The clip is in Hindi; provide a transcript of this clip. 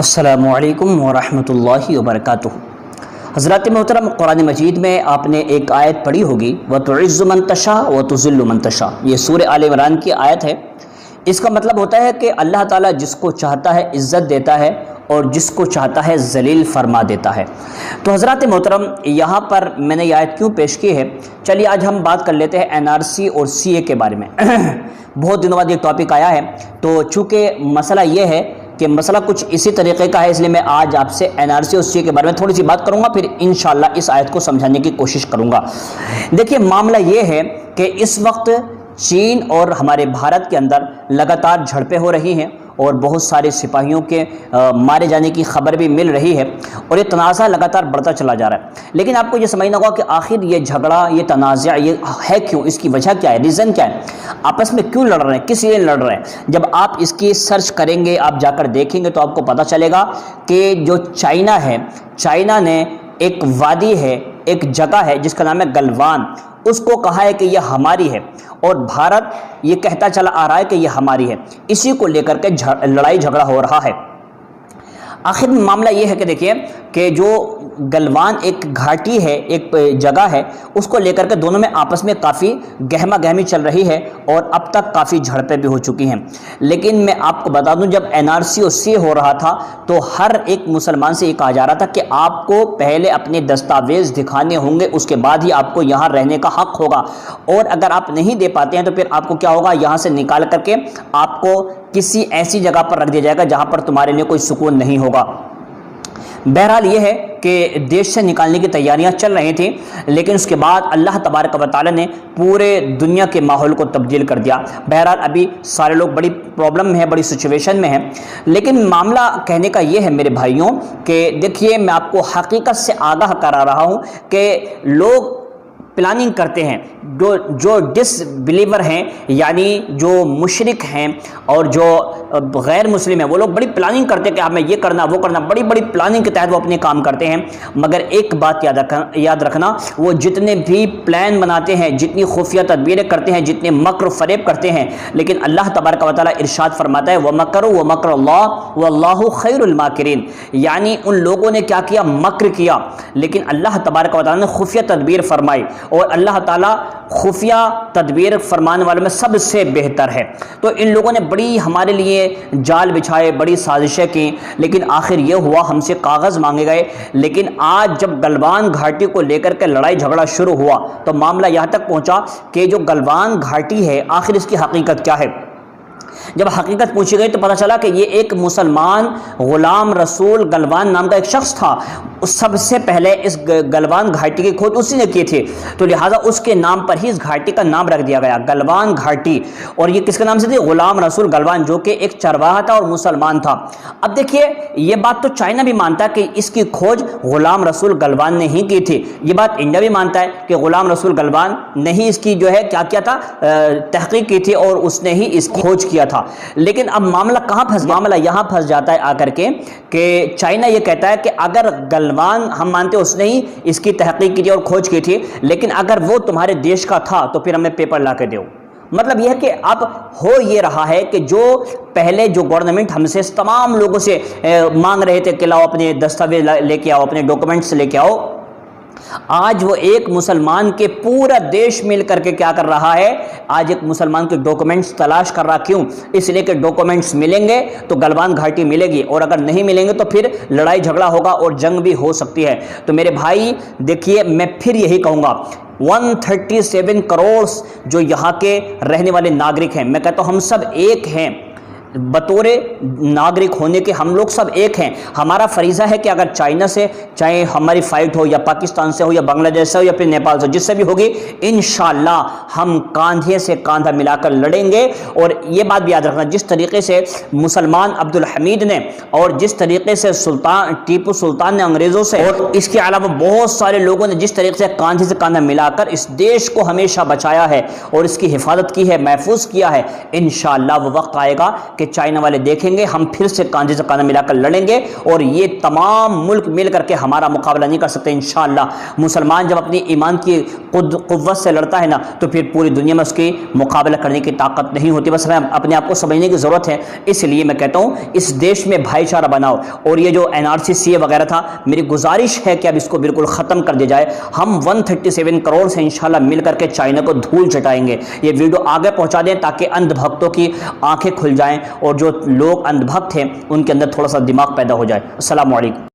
अस्सलामुअलैकुम वरहमतुल्लाहि वबरकातुहू। हज़रात मोहतरम, कुरान मजीद में आपने एक आयत पढ़ी होगी, व तुइज़्ज़ु मन तशा व तुज़िल्लु मन तशा। ये सूरह आल इमरान की आयत है। इसका मतलब होता है कि अल्लाह ताला जिसको चाहता है इज़्ज़त देता है और जिसको चाहता है ज़लील फरमा देता है। तो हज़रात मोहतरम, यहाँ पर मैंने ये आयत क्यों पेश की है, चलिए आज हम बात कर लेते हैं एनआरसी और सीए के बारे में। बहुत दिनों बाद ये टॉपिक आया है, तो चूँकि मसला ये है कि मसला कुछ इसी तरीके का है, इसलिए मैं आज आपसे एनआरसी और सीए के बारे में थोड़ी सी बात करूंगा, फिर इंशाल्लाह इस आयत को समझाने की कोशिश करूंगा। देखिए, मामला ये है कि इस वक्त चीन और हमारे भारत के अंदर लगातार झड़पें हो रही हैं और बहुत सारे सिपाहियों के मारे जाने की खबर भी मिल रही है और ये तनाज़ा लगातार बढ़ता चला जा रहा है। लेकिन आपको ये समझना होगा कि आखिर ये झगड़ा, ये तनाज़ा ये है क्यों, इसकी वजह क्या है, रीज़न क्या है, आपस में क्यों लड़ रहे हैं, किस लिए लड़ रहे हैं। जब आप इसकी सर्च करेंगे, आप जाकर देखेंगे तो आपको पता चलेगा कि जो चाइना है, चाइना ने एक वादी है, एक जगह है जिसका नाम है गलवान, उसको कहा है कि यह हमारी है और भारत ये कहता चला आ रहा है कि यह हमारी है। इसी को लेकर के लड़ाई झगड़ा हो रहा है। आखिर में मामला ये है कि देखिए कि जो गलवान एक घाटी है, एक जगह है, उसको लेकर के दोनों में आपस में काफ़ी गहमा गहमी चल रही है और अब तक काफ़ी झड़पें भी हो चुकी हैं। लेकिन मैं आपको बता दूं, जब एनआरसी और सीए हो रहा था तो हर एक मुसलमान से ये कहा जा रहा था कि आपको पहले अपने दस्तावेज दिखाने होंगे, उसके बाद ही आपको यहाँ रहने का हक होगा, और अगर आप नहीं दे पाते हैं तो फिर आपको क्या होगा, यहाँ से निकाल करके आपको किसी ऐसी जगह पर रख दिया जाएगा जहाँ पर तुम्हारे लिए कोई सुकून नहीं होगा। बहरहाल ये है कि देश से निकालने की तैयारियां चल रही थी, लेकिन उसके बाद अल्लाह तबारक व तआला ने पूरे दुनिया के माहौल को तब्दील कर दिया। बहरहाल अभी सारे लोग बड़ी प्रॉब्लम में है, बड़ी सिचुएशन में है। लेकिन मामला कहने का ये है मेरे भाइयों कि देखिए, मैं आपको हकीकत से आगाह करा रहा हूँ कि लोग प्लानिंग करते हैं, जो डिसबिलीवर हैं, यानी जो मुशरिक हैं और जो गैर मुस्लिम हैं, वो लोग बड़ी प्लानिंग करते हैं कि हमें ये करना वो करना, बड़ी बड़ी प्लानिंग के तहत वो अपने काम करते हैं। मगर एक बात याद रखना, वो जितने भी प्लान बनाते हैं, जितनी खुफिया तदबीरें करते हैं, जितने मक्र फरेब करते हैं, लेकिन अल्लाह तबारक व तआला इरशाद फरमाता है, वमकरू वमकरुल्लाह वल्लाहु खैरुल माकिरीन। यानी उन लोगों ने क्या किया, मक्र किया, लेकिन अल्लाह तबारक व तआला ने खुफिया तदबीर फरमाई और अल्लाह ताला खुफिया तदबीर फरमाने वालों में सबसे बेहतर है। तो इन लोगों ने बड़ी हमारे लिए जाल बिछाए, बड़ी साजिशें की, लेकिन आखिर ये हुआ, हमसे कागज़ मांगे गए। लेकिन आज जब गलवान घाटी को लेकर के लड़ाई झगड़ा शुरू हुआ तो मामला यहाँ तक पहुँचा कि जो गलवान घाटी है, आखिर इसकी हकीकत क्या है। जब हकीकत पूछी गई तो पता चला कि ये एक मुसलमान गुलाम रसूल गलवान नाम का एक शख्स था। सबसे पहले इस गलवान घाटी की खोज उसी ने की थी, तो लिहाजा उसके नाम पर ही इस घाटी का नाम रख दिया गया, गलवान घाटी। और ये किसके नाम से थी, गुलाम रसूल गलवान, जो कि एक चरवाहा था और मुसलमान था। अब देखिए, ये बात तो चाइना भी मानता है कि इसकी खोज गुलाम रसूल गलवान ने ही की थी। ये बात इंडिया भी मानता है कि गुलाम रसूल गलवान ने ही इसकी जो है क्या किया था, तहकीक की थी और उसने ही इसकी खोज किया था। लेकिन अब मामला कहां फंस गया, मामला यहां फंस जाता है आकर के कि चाइना ये कहता है कि अगर गलवान हम मानते उसने ही इसकी तहकीक की थी और खोज की थी, लेकिन अगर वो तुम्हारे देश का था तो फिर हमें पेपर ला के दो। मतलब यह है कि अब हो ये रहा है कि जो पहले जो गवर्नमेंट हमसे तमाम लोगों से मांग रहे थे कि लाओ अपने दस्तावेज लेके आओ, अपने डॉक्यूमेंट्स लेके आओ, आज वो एक मुसलमान के पूरा देश मिल करके क्या कर रहा है, आज एक मुसलमान के डॉक्यूमेंट्स तलाश कर रहा। क्यों? इसलिए कि डॉक्यूमेंट्स मिलेंगे तो गलवान घाटी मिलेगी, और अगर नहीं मिलेंगे तो फिर लड़ाई झगड़ा होगा और जंग भी हो सकती है। तो मेरे भाई देखिए, मैं फिर यही कहूँगा, 137 करोड़ जो यहाँ के रहने वाले नागरिक हैं, मैं कहता हूँ हम सब एक हैं, बतौर नागरिक होने के हम लोग सब एक हैं। हमारा फरीज़ा है कि अगर चाइना से चाहे हमारी फ़ाइट हो, या पाकिस्तान से हो, या बांग्लादेश से हो, या फिर नेपाल से, जिससे भी होगी, इंशाअल्लाह हम कांधे से कांधा मिलाकर लड़ेंगे। और ये बात भी याद रखना, जिस तरीके से मुसलमान अब्दुल हमीद ने और जिस तरीके से टीपू सुल्तान ने अंग्रेज़ों से, और इसके अलावा बहुत सारे लोगों ने जिस तरीके से कांधे से कांधा मिलाकर इस देश को हमेशा बचाया है और इसकी हिफाजत की है, महफूज किया है, इंशाअल्लाह वो वक्त आएगा कि कि चाइना वाले देखेंगे हम फिर से कांधे से कांधा मिलाकर लड़ेंगे और ये तमाम मुल्क मिल करके हमारा मुकाबला नहीं कर सकते इंशाअल्लाह। मुसलमान जब अपनी ईमान की कुव्वत से लड़ता है ना तो फिर पूरी दुनिया में उसकी मुकाबला करने की ताकत नहीं होती। बस हमें अपने आप को समझने की ज़रूरत है। इसलिए मैं कहता हूँ इस देश में भाईचारा बनाओ। और ये जो NRC CA वगैरह था, मेरी गुजारिश है कि अब इसको बिल्कुल ख़त्म कर दिया जाए। हम 137 करोड़ से इंशाल्लाह मिल करके चाइना को धूल चटाएंगे। ये वीडियो आगे पहुंचा दें ताकि अंधभक्तों की आंखें खुल जाएं और जो लोग अंधभक्त हैं उनके अंदर थोड़ा सा दिमाग पैदा हो जाए। अस्सलाम वालेकुम।